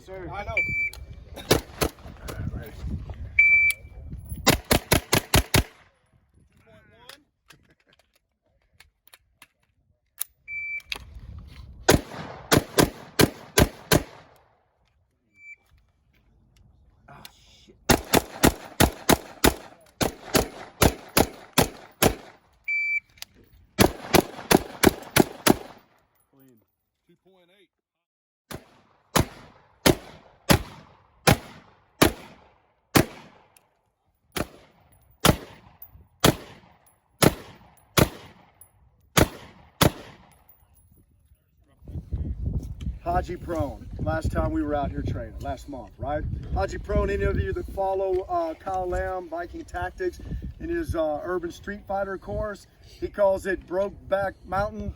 sir. I know. Right. Ah, shit. Clean. 2.8. Haji Prone, last time we were out here training, last month, right? Haji Prone, any of you that follow Kyle Lamb, Viking Tactics, in his Urban Street Fighter course, he calls it Brokeback Mountain.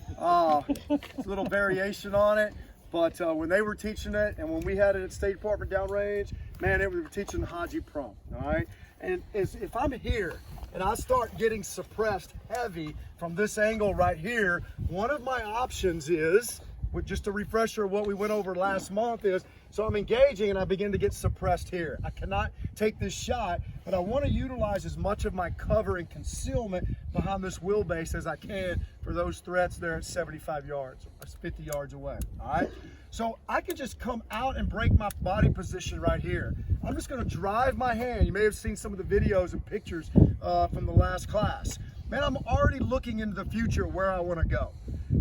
It's a little variation on it, but when they were teaching it and when we had it at State Department downrange, man, we were teaching Haji Prone, all right? And if I'm here and I start getting suppressed heavy from this angle right here, one of my options is, with just a refresher of what we went over last month, is, so I'm engaging and I begin to get suppressed here. I cannot take this shot, but I want to utilize as much of my cover and concealment behind this wheelbase as I can for those threats there at 75 yards, that's 50 yards away, all right? So I can just come out and break my body position right here. I'm just going to drive my hand. You may have seen some of the videos and pictures from the last class. Man, I'm already looking into the future where I want to go.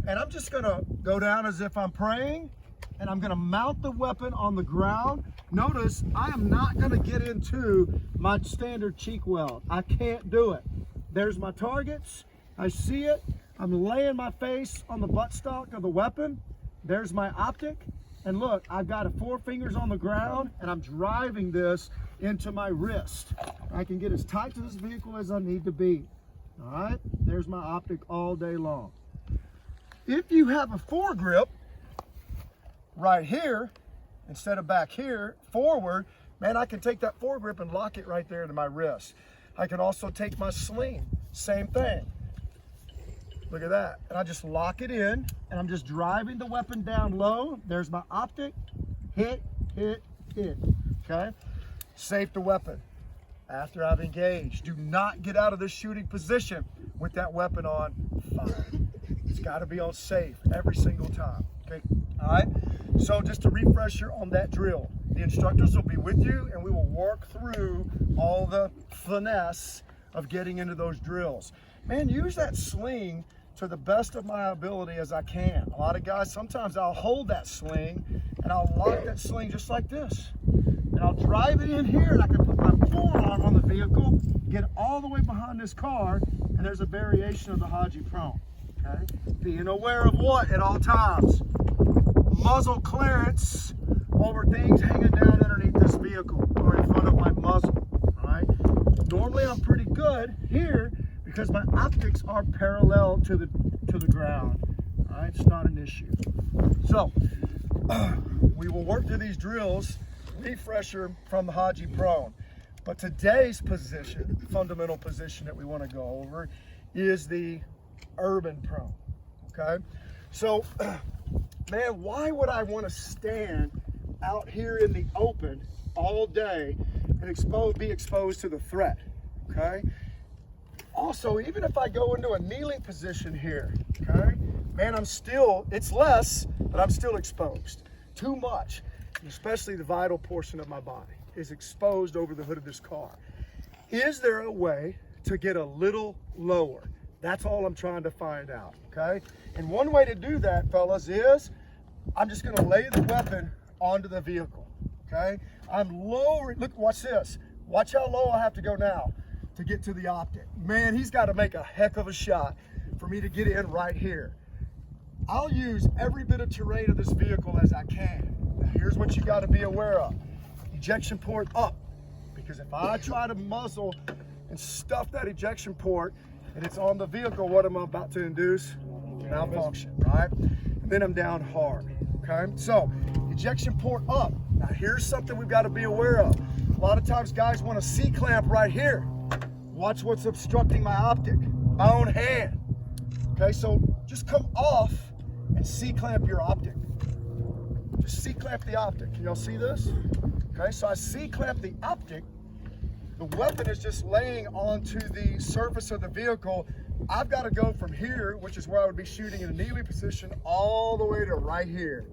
And I'm just gonna go down as if I'm praying, and I'm gonna mount the weapon on the ground. Notice, I am not gonna get into my standard cheek weld. I can't do it. There's my targets, I see it. I'm laying my face on the buttstock of the weapon. There's my optic. And look, I've got 4 fingers on the ground, and I'm driving this into my wrist. I can get as tight to this vehicle as I need to be. All right, there's my optic all day long. If you have a foregrip right here, instead of back here, forward, man, I can take that foregrip and lock it right there into my wrist. I can also take my sling, same thing. Look at that. And I just lock it in, and I'm just driving the weapon down low. There's my optic, hit, hit, hit, okay? Safe the weapon after I've engaged. Do not get out of this shooting position with that weapon on fire. It's got to be on safe every single time, okay? All right, so just a refresher on that drill. The instructors will be with you, and we will work through all the finesse of getting into those drills. Man, use that sling to the best of my ability as I can. A lot of guys, sometimes I'll hold that sling, and I'll lock that sling just like this. And I'll drive it in here, and I can put my forearm on the vehicle, get all the way behind this car, and there's a variation of the Haji Prone. Okay? Being aware of what at all times? Muzzle clearance over things hanging down underneath this vehicle or in front of my muzzle. All right? Normally I'm pretty good here because my optics are parallel to the ground. All right? It's not an issue. So we will work through these drills, refresher from the Haji Prone. But today's position, fundamental position that we want to go over, is the Urban Prone, okay? So, man, why would I want to stand out here in the open all day and be exposed to the threat, okay? Also, even if I go into a kneeling position here, okay, man, it's less, but I'm still exposed. Too much, especially the vital portion of my body is exposed over the hood of this car. Is there a way to get a little lower? That's all I'm trying to find out, okay? And one way to do that, fellas, is I'm just gonna lay the weapon onto the vehicle, okay? I'm lowering, look, watch this. Watch how low I have to go now to get to the optic. Man, he's gotta make a heck of a shot for me to get in right here. I'll use every bit of terrain of this vehicle as I can. Now, here's what you gotta be aware of. Ejection port up, because if I try to muzzle and stuff that ejection port and it's on the vehicle, what am I about to induce? Malfunction, right? And then I'm down hard, okay? So, ejection port up. Now here's something we've got to be aware of. A lot of times guys want a C-clamp right here. Watch what's obstructing my optic, my own hand. Okay, so just come off and C-clamp your optic. to C-clamp the optic. Can y'all see this? Okay, so I C-clamp the optic. The weapon is just laying onto the surface of the vehicle. I've got to go from here, which is where I would be shooting in a kneeling position, all the way to right here.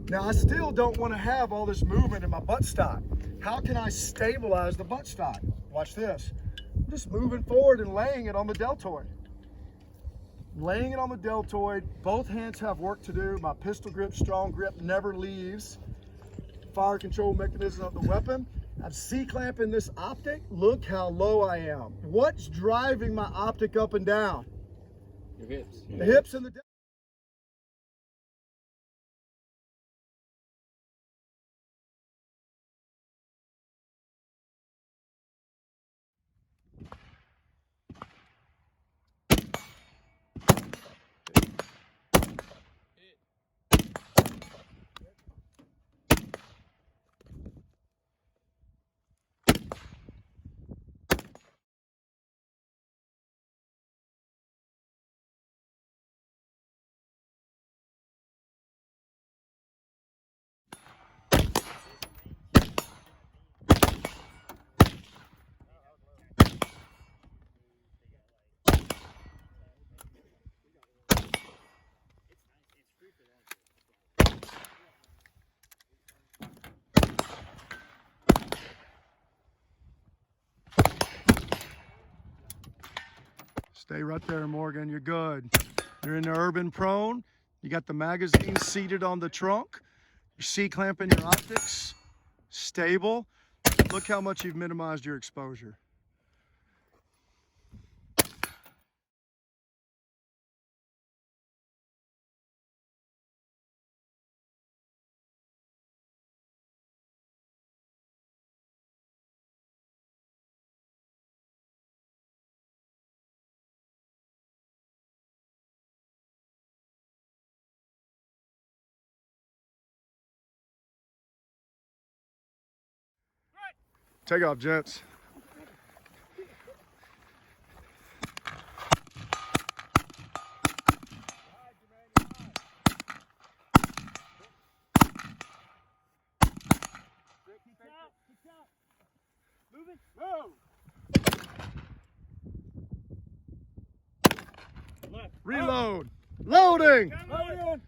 Now, I still don't want to have all this movement in my buttstock. How can I stabilize the buttstock? Watch this. I'm just moving forward and laying it on the deltoid. Laying it on the deltoid. Both hands have work to do. My pistol grip, strong grip, never leaves. Fire control mechanism of the weapon. I'm C-clamping this optic. Look how low I am. What's driving my optic up and down? Your hips. The hips and the Stay right there, Morgan. You're good. You're in the urban prone. You got the magazine seated on the trunk. You're C-clamping your optics. Stable. Look how much you've minimized your exposure. Take off, gents. Moving. Go. Left. Reload. Loading. Loading.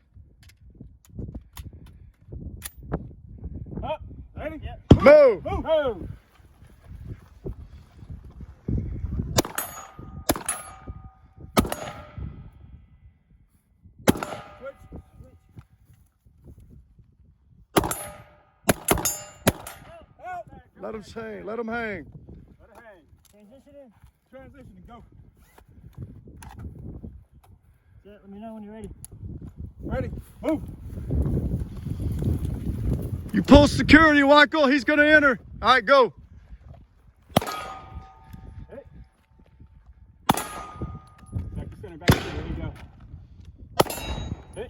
Up. Ready? Yep. Move. Move. Move. Let them hang. Let them hang. Let it hang. Transition in. Transition and go. That's it. Let me know when you're ready. Ready. Move. You pull security, Michael. He's going to enter. All right, go. Hey. Back to center. Back to center. There you go. Hey.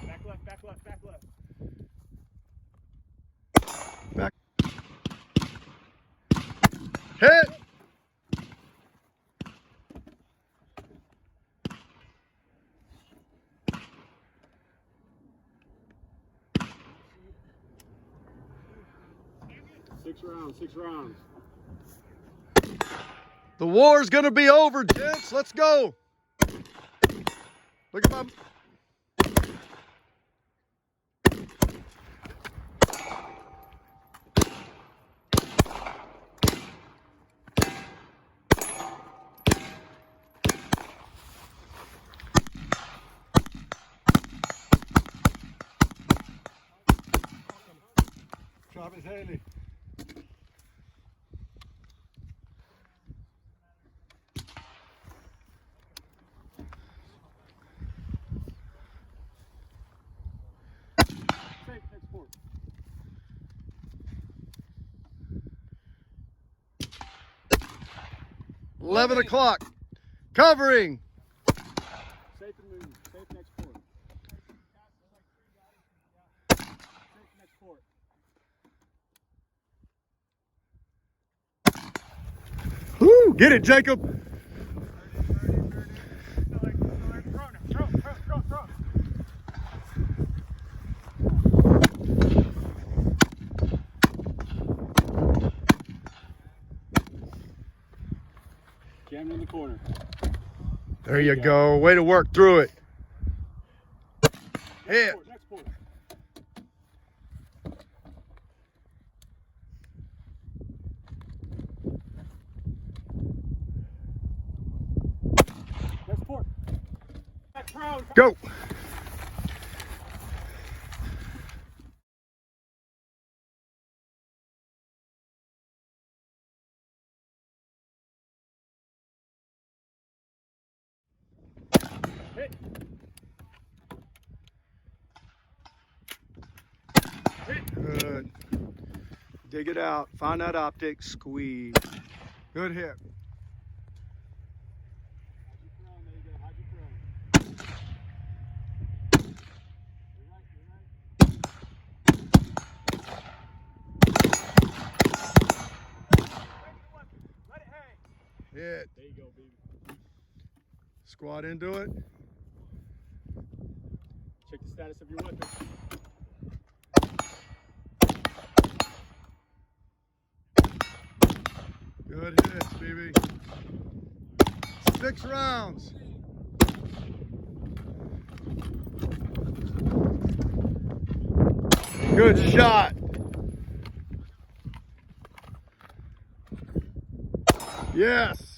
Back left, back left, back left. Back. Hit. Six rounds, 6 rounds. The war's going to be over, gents. Let's go. Look at my... Travis Haley. Safe, next port. $11 o'clock. Covering. Safe and move. Safe next port. Safe next port. Get it, Jacob. Jam in the corner. There you go. Way to work through it. Hit. Next port. Next port. Next round. Go. Hit. Good. Dig it out. Find that optic. Squeeze. Good hit. There you go. Haji prone. You're right. Let it hang. Hit. There you go, baby. Squat into it. Check the status of your weapon. Good hits, BB. 6 rounds. Good shot. Yes.